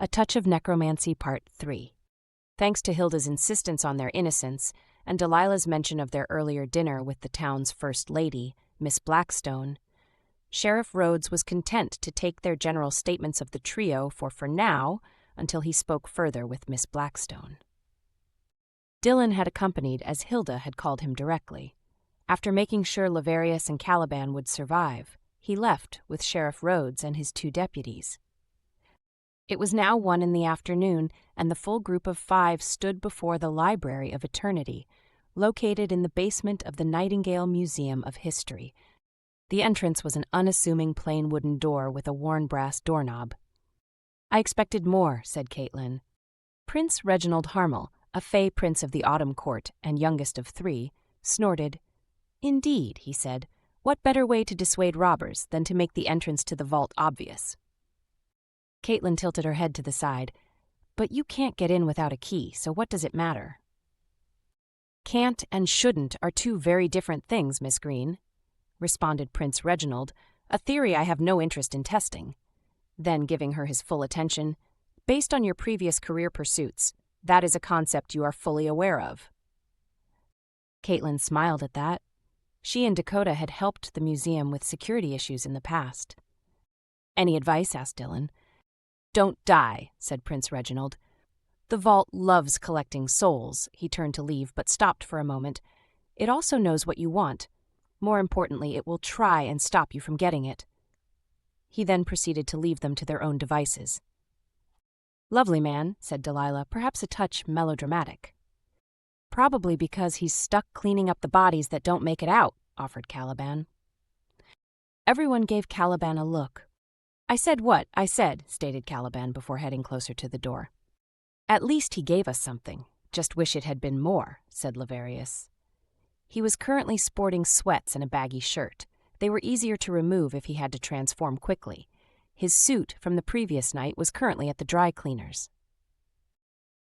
A Touch of Necromancy Part 3. Thanks to Hilda's insistence on their innocence, and Delilah's mention of their earlier dinner with the town's first lady, Miss Blackstone, Sheriff Rhodes was content to take their general statements of the trio for now, until he spoke further with Miss Blackstone. Dylan had accompanied as Hilda had called him directly. After making sure Laverius and Caliban would survive, he left with Sheriff Rhodes and his 2 deputies. It was now 1 in the afternoon, and the full group of 5 stood before the Library of Eternity, located in the basement of the Nightingale Museum of History. The entrance was an unassuming plain wooden door with a worn brass doorknob. "I expected more," said Caitlin. Prince Reginald Harmel, a Fey prince of the Autumn Court and youngest of 3, snorted. "Indeed," he said, "what better way to dissuade robbers than to make the entrance to the vault obvious?" Caitlin tilted her head to the side. "But you can't get in without a key, so what does it matter?" "Can't and shouldn't are 2 very different things, Miss Green," responded Prince Reginald, a theory I have no interest in testing. Then, giving her his full attention, "Based on your previous career pursuits, that is a concept you are fully aware of." Caitlin smiled at that. She and Dakota had helped the museum with security issues in the past. "Any advice?" asked Dylan. "Don't die," said Prince Reginald. "The vault loves collecting souls." He turned to leave, but stopped for a moment. "It also knows what you want. More importantly, it will try and stop you from getting it." He then proceeded to leave them to their own devices. "Lovely man," said Delilah, perhaps a touch melodramatic. "Probably because he's stuck cleaning up the bodies that don't make it out," offered Caliban. Everyone gave Caliban a look. "I said what I said," stated Caliban before heading closer to the door. "At least he gave us something. Just wish it had been more," said Laverius. He was currently sporting sweats and a baggy shirt. They were easier to remove if he had to transform quickly. His suit from the previous night was currently at the dry cleaners.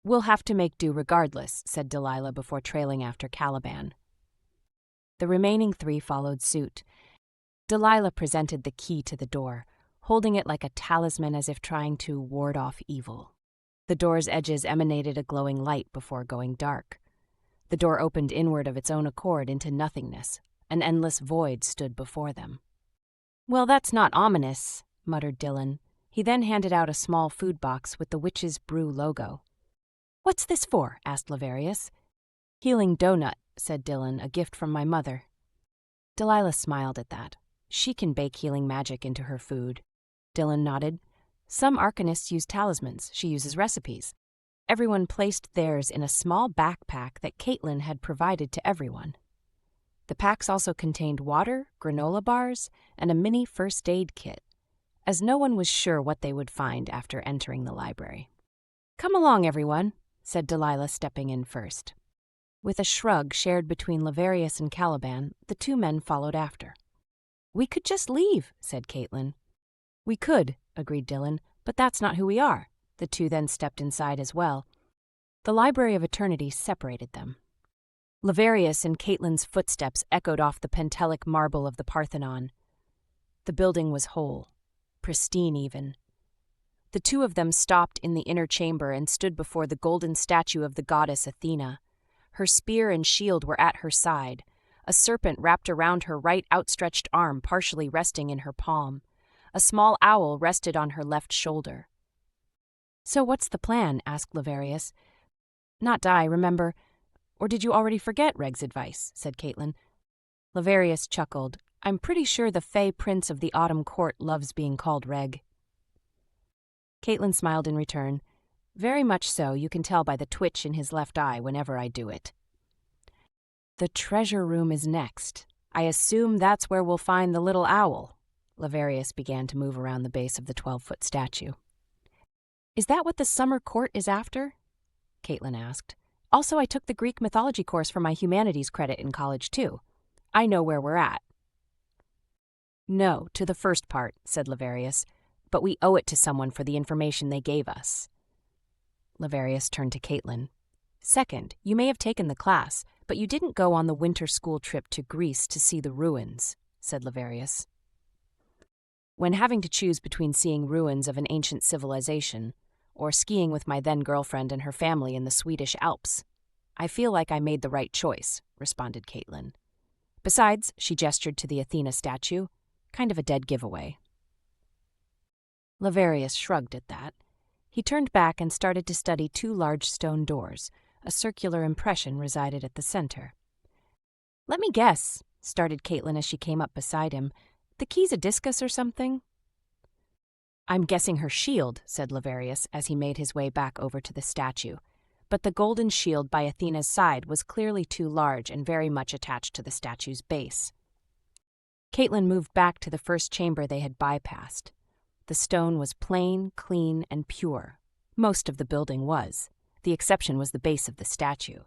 "We'll have to make do regardless," said Delilah before trailing after Caliban. The remaining 3 followed suit. Delilah presented the key to the door, holding it like a talisman as if trying to ward off evil. The door's edges emanated a glowing light before going dark. The door opened inward of its own accord into nothingness. An endless void stood before them. "Well, that's not ominous," muttered Dylan. He then handed out a small food box with the Witch's Brew logo. "What's this for?" asked Laverius. "Healing donut," said Dylan, "a gift from my mother." Delilah smiled at that. She can bake healing magic into her food. Dylan nodded. "Some arcanists use talismans. She uses recipes." Everyone placed theirs in a small backpack that Caitlin had provided to everyone. The packs also contained water, granola bars, and a mini first aid kit, as no one was sure what they would find after entering the library. "Come along, everyone," said Delilah, stepping in first. With a shrug shared between Laverius and Caliban, the 2 men followed after. "We could just leave," said Caitlin. "We could," agreed Dylan, "but that's not who we are." The 2 then stepped inside as well. The Library of Eternity separated them. Laverius and Caitlin's footsteps echoed off the Pentelic marble of the Parthenon. The building was whole, pristine even. The 2 of them stopped in the inner chamber and stood before the golden statue of the goddess Athena. Her spear and shield were at her side, a serpent wrapped around her right outstretched arm partially resting in her palm. A small owl rested on her left shoulder. "So what's the plan?" asked Laverius. "Not die, remember. Or did you already forget Reg's advice?" said Caitlin. Laverius chuckled. "I'm pretty sure the Fey Prince of the Autumn Court loves being called Reg." Caitlin smiled in return. "Very much so, you can tell by the twitch in his left eye whenever I do it." "The treasure room is next. I assume that's where we'll find the little owl." Laverius began to move around the base of the 12-foot statue. "Is that what the summer court is after?" Caitlin asked. "Also, I took the Greek mythology course for my humanities credit in college, too. I know where we're at." "No, to the first part," said Laverius, "but we owe it to someone for the information they gave us." Laverius turned to Caitlin. "Second, you may have taken the class, but you didn't go on the winter school trip to Greece to see the ruins," said Laverius. When having to choose between seeing ruins of an ancient civilization or skiing with my then-girlfriend and her family in the Swedish Alps. I feel like I made the right choice, responded Caitlin. Besides, she gestured to the Athena statue, kind of a dead giveaway. Laverius shrugged at that. He turned back and started to study two large stone doors. A circular impression resided at the center. "Let me guess," started Caitlin as she came up beside him. "The key's a discus or something?" "I'm guessing her shield," said Laverius as he made his way back over to the statue. But the golden shield by Athena's side was clearly too large and very much attached to the statue's base. Caitlin moved back to the first chamber they had bypassed. The stone was plain, clean, and pure. Most of the building was. The exception was the base of the statue.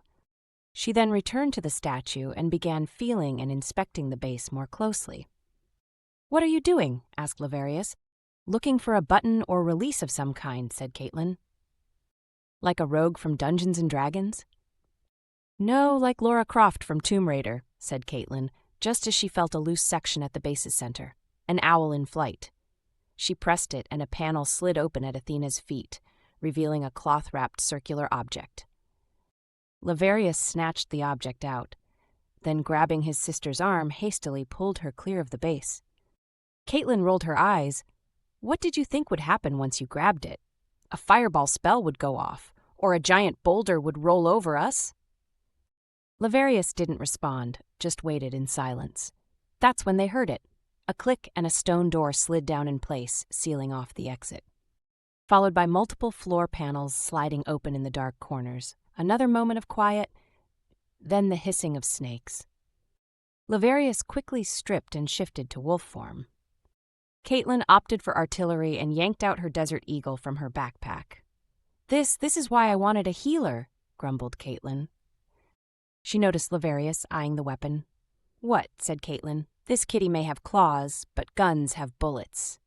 She then returned to the statue and began feeling and inspecting the base more closely. "What are you doing?" asked Laverius. "Looking for a button or release of some kind," said Caitlin. "Like a rogue from Dungeons and Dragons?" "No, like Lara Croft from Tomb Raider," said Caitlin, just as she felt a loose section at the base's center. An owl in flight. She pressed it and a panel slid open at Athena's feet, revealing a cloth-wrapped circular object. Laverius snatched the object out, then grabbing his sister's arm, hastily pulled her clear of the base. Caitlin rolled her eyes. "What did you think would happen once you grabbed it? A fireball spell would go off, or a giant boulder would roll over us?" Laverius didn't respond, just waited in silence. That's when they heard it. A click and a stone door slid down in place, sealing off the exit. Followed by multiple floor panels sliding open in the dark corners. Another moment of quiet, then the hissing of snakes. Laverius quickly stripped and shifted to wolf form. Caitlin opted for artillery and yanked out her Desert Eagle from her backpack. This is why I wanted a healer," grumbled Caitlin. She noticed Laverius eyeing the weapon. "What?" said Caitlin. "This kitty may have claws, but guns have bullets."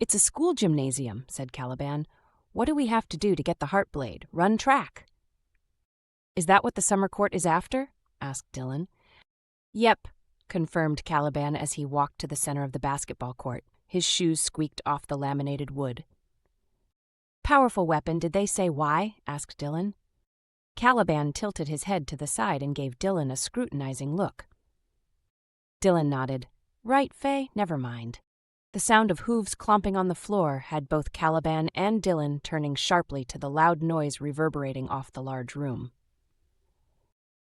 "It's a school gymnasium," said Caliban. "What do we have to do to get the Heartblade? Run track." "Is that what the summer court is after?" asked Dylan. "Yep," confirmed Caliban as he walked to the center of the basketball court. His shoes squeaked off the laminated wood. "Powerful weapon, did they say why?" asked Dylan. Caliban tilted his head to the side and gave Dylan a scrutinizing look. Dylan nodded. "Right, Faye, never mind." The sound of hooves clomping on the floor had both Caliban and Dylan turning sharply to the loud noise reverberating off the large room.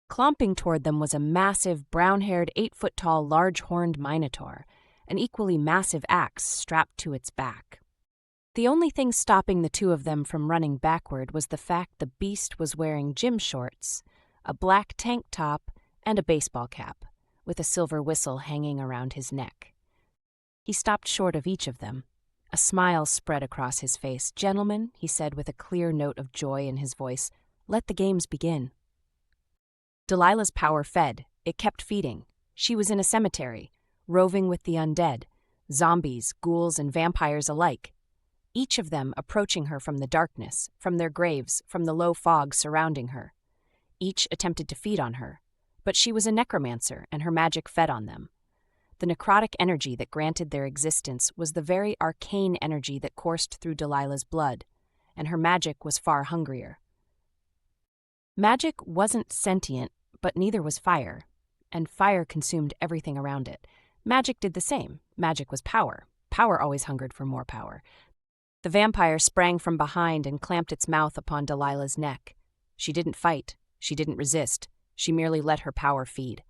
Clomping toward them was a massive, brown-haired, 8-foot-tall, large-horned minotaur, an equally massive axe strapped to its back. The only thing stopping the two of them from running backward was the fact the beast was wearing gym shorts, a black tank top, and a baseball cap, with a silver whistle hanging around his neck. He stopped short of each of them. A smile spread across his face. "Gentlemen," he said with a clear note of joy in his voice, "let the games begin." Delilah's power fed. It kept feeding. She was in a cemetery, roving with the undead, zombies, ghouls, and vampires alike. Each of them approaching her from the darkness, from their graves, from the low fog surrounding her. Each attempted to feed on her, but she was a necromancer and her magic fed on them. The necrotic energy that granted their existence was the very arcane energy that coursed through Delilah's blood, and her magic was far hungrier. Magic wasn't sentient, but neither was fire, and fire consumed everything around it. Magic did the same. Magic was power. Power always hungered for more power. The vampire sprang from behind and clamped its mouth upon Delilah's neck. She didn't fight. She didn't resist. She merely let her power feed.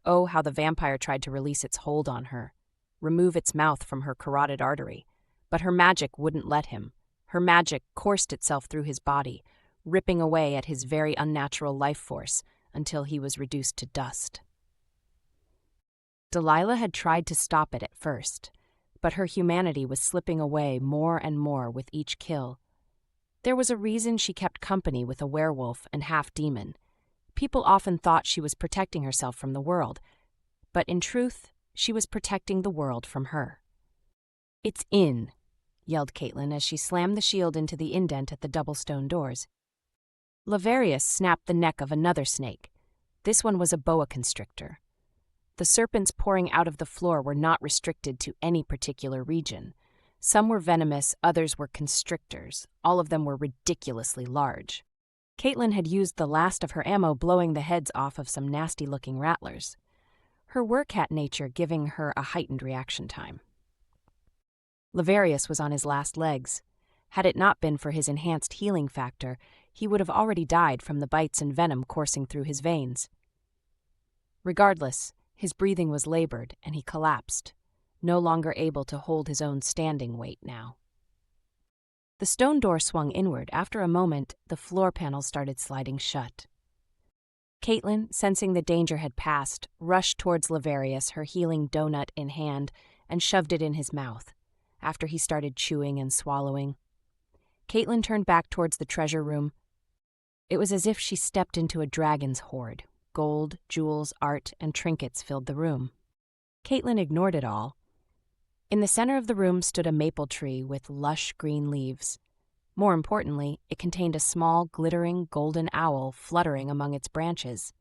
Oh, how the vampire tried to release its hold on her, remove its mouth from her carotid artery. But her magic wouldn't let him. Her magic coursed itself through his body, ripping away at his very unnatural life force until he was reduced to dust. Delilah had tried to stop it at first, but her humanity was slipping away more and more with each kill. There was a reason she kept company with a werewolf and half-demon. People often thought she was protecting herself from the world, but in truth, she was protecting the world from her. "It's in," yelled Caitlin as she slammed the shield into the indent at the double stone doors. Laverius snapped the neck of another snake. This one was a boa constrictor. The serpents pouring out of the floor were not restricted to any particular region. Some were venomous, others were constrictors. All of them were ridiculously large. Caitlin had used the last of her ammo blowing the heads off of some nasty-looking rattlers, her werewolf nature giving her a heightened reaction time. Laverius was on his last legs. Had it not been for his enhanced healing factor, he would have already died from the bites and venom coursing through his veins. Regardless, his breathing was labored, and he collapsed, no longer able to hold his own standing weight now. The stone door swung inward. After a moment, the floor panel started sliding shut. Caitlin, sensing the danger had passed, rushed towards Laverius, her healing donut in hand, and shoved it in his mouth. After he started chewing and swallowing, Caitlin turned back towards the treasure room. It was as if she stepped into a dragon's hoard. Gold, jewels, art, and trinkets filled the room. Caitlin ignored it all. In the center of the room stood a maple tree with lush green leaves. More importantly, it contained a small, glittering, golden owl fluttering among its branches.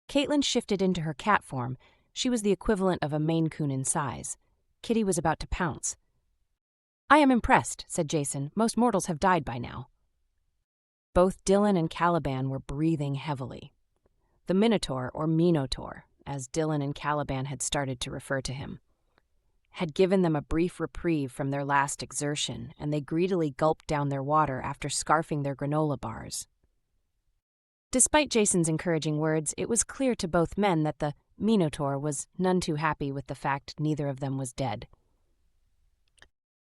Caitlin shifted into her cat form. She was the equivalent of a Maine Coon in size. Kitty was about to pounce. "I am impressed," said Jason. "Most mortals have died by now." Both Dylan and Caliban were breathing heavily. The Minotaur, or Minotaur, as Dylan and Caliban had started to refer to him, had given them a brief reprieve from their last exertion, and they greedily gulped down their water after scarfing their granola bars. Despite Jason's encouraging words, it was clear to both men that the Minotaur was none too happy with the fact neither of them was dead.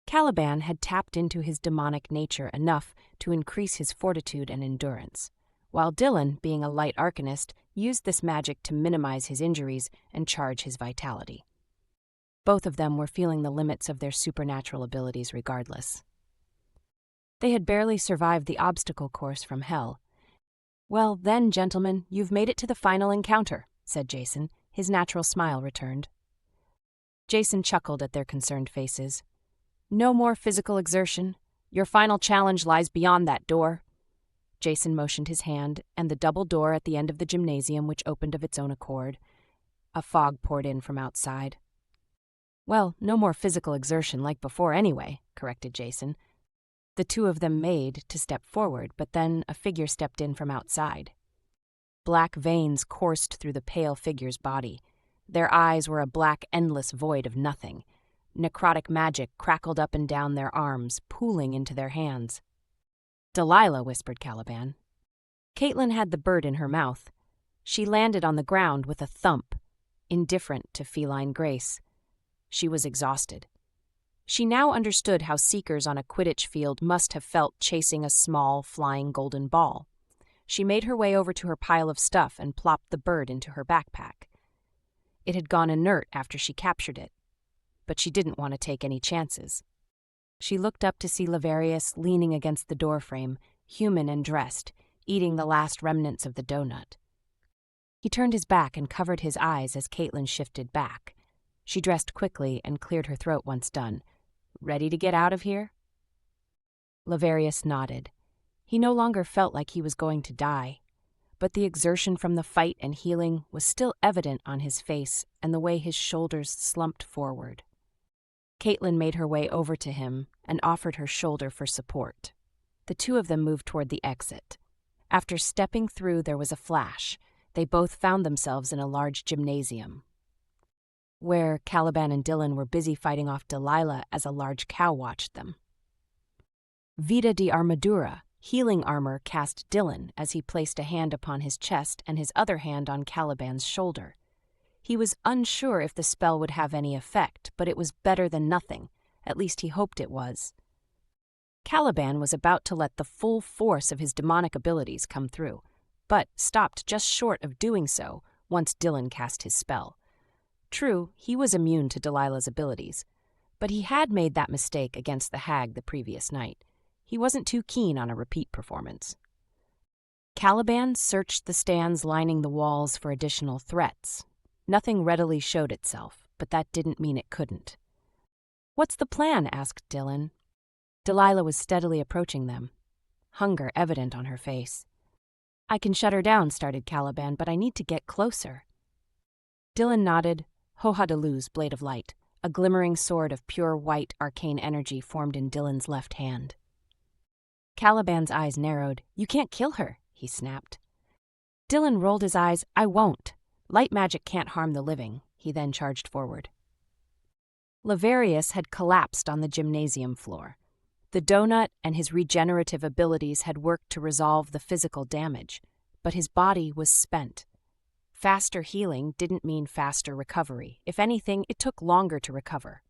Caliban had tapped into his demonic nature enough to increase his fortitude and endurance, while Dylan, being a light arcanist, used this magic to minimize his injuries and charge his vitality. Both of them were feeling the limits of their supernatural abilities regardless. They had barely survived the obstacle course from hell. "Well, then, gentlemen, you've made it to the final encounter," said Jason. His natural smile returned. Jason chuckled at their concerned faces. "No more physical exertion. Your final challenge lies beyond that door." Jason motioned his hand, and the double door at the end of the gymnasium which opened of its own accord. A fog poured in from outside. "Well, no more physical exertion like before anyway," corrected Jason. The two of them made to step forward, but then a figure stepped in from outside. Black veins coursed through the pale figure's body. Their eyes were a black, endless void of nothing. Necrotic magic crackled up and down their arms, pooling into their hands. "Delilah," whispered Caliban. Caitlin had the bird in her mouth. She landed on the ground with a thump, indifferent to feline grace. She was exhausted. She now understood how seekers on a Quidditch field must have felt chasing a small, flying golden ball. She made her way over to her pile of stuff and plopped the bird into her backpack. It had gone inert after she captured it, but she didn't want to take any chances. She looked up to see Laverius leaning against the doorframe, human and dressed, eating the last remnants of the donut. He turned his back and covered his eyes as Caitlin shifted back. She dressed quickly and cleared her throat once done. "Ready to get out of here?" Laverius nodded. He no longer felt like he was going to die, but the exertion from the fight and healing was still evident on his face and the way his shoulders slumped forward. Caitlin made her way over to him and offered her shoulder for support. The two of them moved toward the exit. After stepping through, there was a flash. They both found themselves in a large gymnasium, where Caliban and Dylan were busy fighting off Delilah as a large cow watched them. Vida de Armadura, healing armor, cast Dylan as he placed a hand upon his chest and his other hand on Caliban's shoulder. He was unsure if the spell would have any effect, but it was better than nothing. At least he hoped it was. Caliban was about to let the full force of his demonic abilities come through, but stopped just short of doing so once Dylan cast his spell. True, he was immune to Delilah's abilities, but he had made that mistake against the hag the previous night. He wasn't too keen on a repeat performance. Caliban searched the stands lining the walls for additional threats. Nothing readily showed itself, but that didn't mean it couldn't. "What's the plan?" asked Dylan. Delilah was steadily approaching them, hunger evident on her face. "I can shut her down," started Caliban, "but I need to get closer." Dylan nodded. Hohadaloo's blade of light. A glimmering sword of pure white arcane energy formed in Dylan's left hand. Caliban's eyes narrowed. "You can't kill her," he snapped. Dylan rolled his eyes. "I won't. Light magic can't harm the living." He then charged forward. Laverius had collapsed on the gymnasium floor. The donut and his regenerative abilities had worked to resolve the physical damage, but his body was spent. Faster healing didn't mean faster recovery. If anything, it took longer to recover.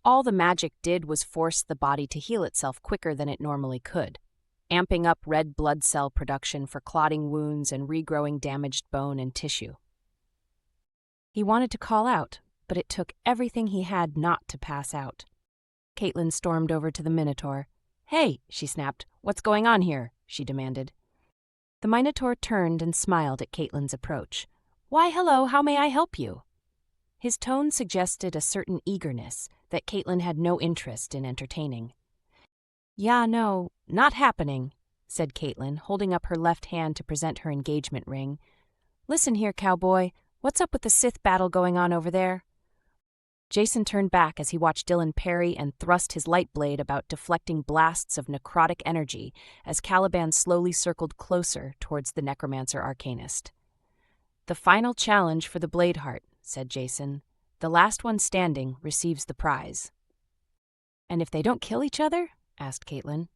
All the magic did was force the body to heal itself quicker than it normally could, amping up red blood cell production for clotting wounds and regrowing damaged bone and tissue. He wanted to call out, but it took everything he had not to pass out. Caitlin stormed over to the Minotaur. "Hey," she snapped. "What's going on here?" she demanded. The Minotaur turned and smiled at Caitlin's approach. "Why, hello, how may I help you?" His tone suggested a certain eagerness that Caitlin had no interest in entertaining. "Yeah, no, not happening," said Caitlin, holding up her left hand to present her engagement ring. "Listen here, cowboy, what's up with the Sith battle going on over there?" Jason turned back as he watched Dylan parry and thrust his light blade about, deflecting blasts of necrotic energy as Caliban slowly circled closer towards the necromancer arcanist. "The final challenge for the Bladeheart," said Jason. "The last one standing receives the prize." "And if they don't kill each other?" asked Caitlin.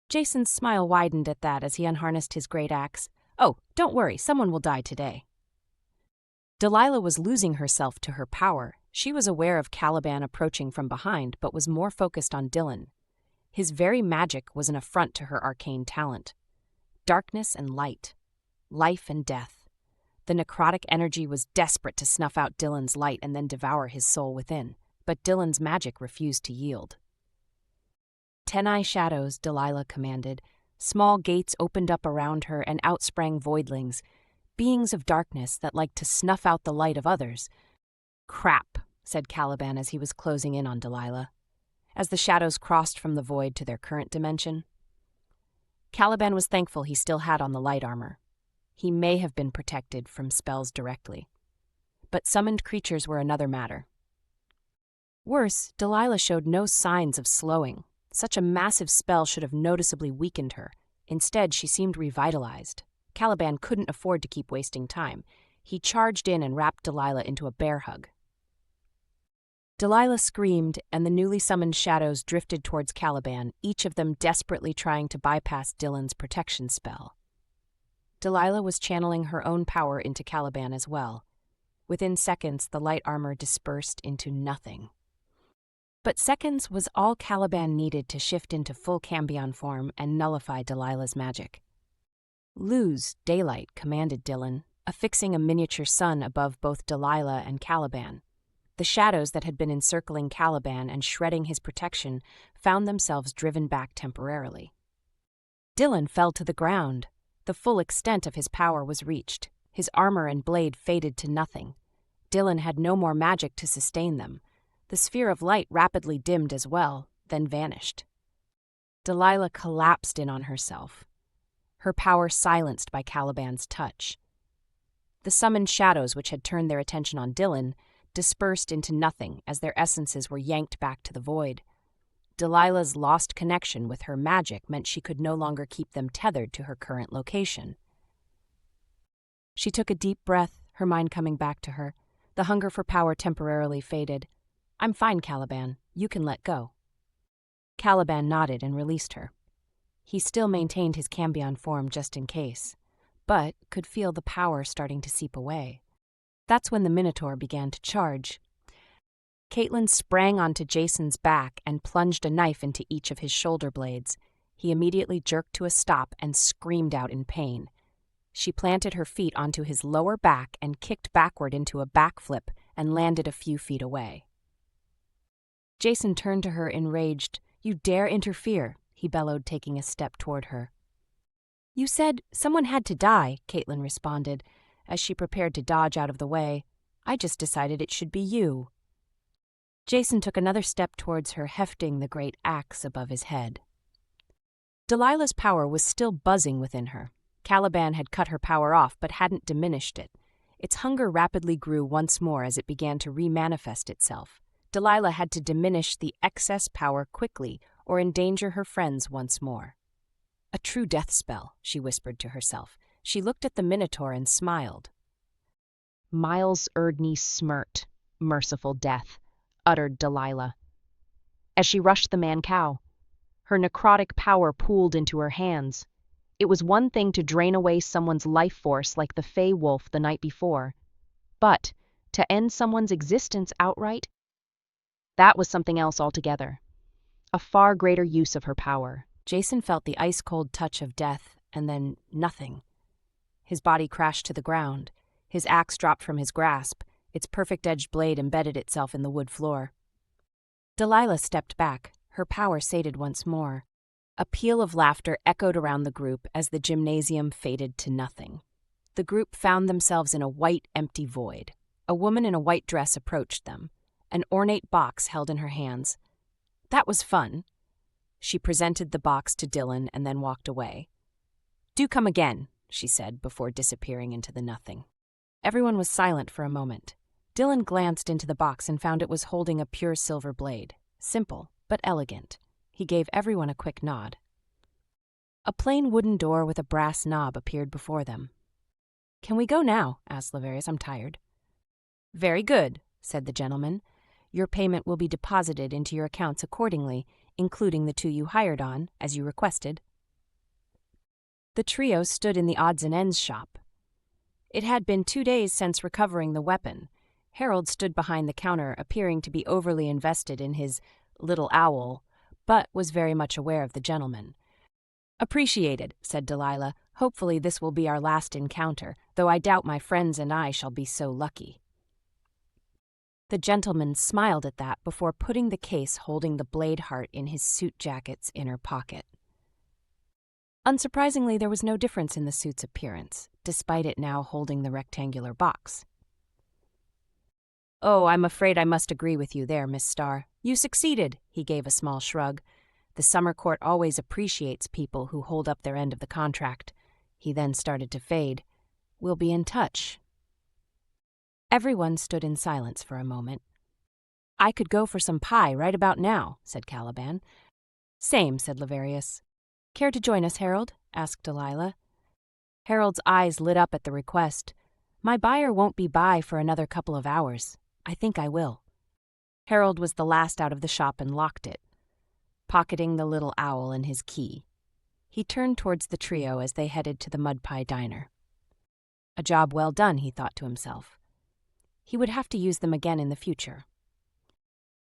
Jason's smile widened at that as he unharnessed his great axe. "Oh, don't worry, someone will die today." Delilah was losing herself to her power. She was aware of Caliban approaching from behind, but was more focused on Dylan. His very magic was an affront to her arcane talent. Darkness and light. Life and death. The necrotic energy was desperate to snuff out Dylan's light and then devour his soul within, but Dylan's magic refused to yield. "Tenai shadows," Delilah commanded. Small gates opened up around her and out sprang voidlings, beings of darkness that liked to snuff out the light of others. "Crap," said Caliban as he was closing in on Delilah, as the shadows crossed from the void to their current dimension. Caliban was thankful he still had on the light armor. He may have been protected from spells directly. But summoned creatures were another matter. Worse, Delilah showed no signs of slowing. Such a massive spell should have noticeably weakened her. Instead, she seemed revitalized. Caliban couldn't afford to keep wasting time. He charged in and wrapped Delilah into a bear hug. Delilah screamed, and the newly summoned shadows drifted towards Caliban, each of them desperately trying to bypass Dylan's protection spell. Delilah was channeling her own power into Caliban as well. Within seconds, the light armor dispersed into nothing. But seconds was all Caliban needed to shift into full Cambion form and nullify Delilah's magic. "Lose daylight," commanded Dylan, affixing a miniature sun above both Delilah and Caliban. The shadows that had been encircling Caliban and shredding his protection found themselves driven back temporarily. Dylan fell to the ground. The full extent of his power was reached. His armor and blade faded to nothing. Dylan had no more magic to sustain them. The sphere of light rapidly dimmed as well, then vanished. Delilah collapsed in on herself, her power silenced by Caliban's touch. The summoned shadows, which had turned their attention on Dylan, dispersed into nothing as their essences were yanked back to the void. Delilah's lost connection with her magic meant she could no longer keep them tethered to her current location. She took a deep breath, her mind coming back to her. The hunger for power temporarily faded. "I'm fine, Caliban. You can let go." Caliban nodded and released her. He still maintained his Cambion form just in case, but could feel the power starting to seep away. That's when the Minotaur began to charge. Caitlin sprang onto Jason's back and plunged a knife into each of his shoulder blades. He immediately jerked to a stop and screamed out in pain. She planted her feet onto his lower back and kicked backward into a backflip and landed a few feet away. Jason turned to her enraged. "You dare interfere," he bellowed, taking a step toward her. "You said someone had to die," Caitlin responded, as she prepared to dodge out of the way. "I just decided it should be you." Jason took another step towards her, hefting the great axe above his head. Delilah's power was still buzzing within her. Caliban had cut her power off, but hadn't diminished it. Its hunger rapidly grew once more as it began to remanifest itself. Delilah had to diminish the excess power quickly or endanger her friends once more. A true death spell, she whispered to herself. She looked at the Minotaur and smiled. Miles Erdney smirked. Merciful death, uttered Delilah. As she rushed the man-cow, her necrotic power pooled into her hands. It was one thing to drain away someone's life force like the Fey Wolf the night before, but to end someone's existence outright? That was something else altogether. A far greater use of her power. Jason felt the ice-cold touch of death, and then nothing. His body crashed to the ground. His axe dropped from his grasp. Its perfect-edged blade embedded itself in the wood floor. Delilah stepped back, her power sated once more. A peal of laughter echoed around the group as the gymnasium faded to nothing. The group found themselves in a white, empty void. A woman in a white dress approached them, an ornate box held in her hands. That was fun. She presented the box to Dylan and then walked away. "Do come again," she said before disappearing into the nothing. Everyone was silent for a moment. Dylan glanced into the box and found it was holding a pure silver blade. Simple, but elegant. He gave everyone a quick nod. A plain wooden door with a brass knob appeared before them. "Can we go now?" asked Laverius. "I'm tired." "Very good," said the gentleman. "Your payment will be deposited into your accounts accordingly, including the 2 you hired on, as you requested." The trio stood in the odds and ends shop. It had been 2 days since recovering the weapon. Harold stood behind the counter, appearing to be overly invested in his little owl, but was very much aware of the gentleman. "Appreciated," said Delilah. "Hopefully this will be our last encounter, though I doubt my friends and I shall be so lucky." The gentleman smiled at that before putting the case holding the blade heart in his suit jacket's inner pocket. Unsurprisingly, there was no difference in the suit's appearance, despite it now holding the rectangular box. "Oh, I'm afraid I must agree with you there, Miss Starr. You succeeded," he gave a small shrug. "The summer court always appreciates people who hold up their end of the contract." He then started to fade. "We'll be in touch." Everyone stood in silence for a moment. "I could go for some pie right about now," said Caliban. "Same," said Laverius. "Care to join us, Harold?" asked Delilah. Harold's eyes lit up at the request. "My buyer won't be by for another couple of hours. I think I will." Harold was the last out of the shop and locked it, pocketing the little owl and his key. He turned towards the trio as they headed to the Mud Pie Diner. A job well done, he thought to himself. He would have to use them again in the future.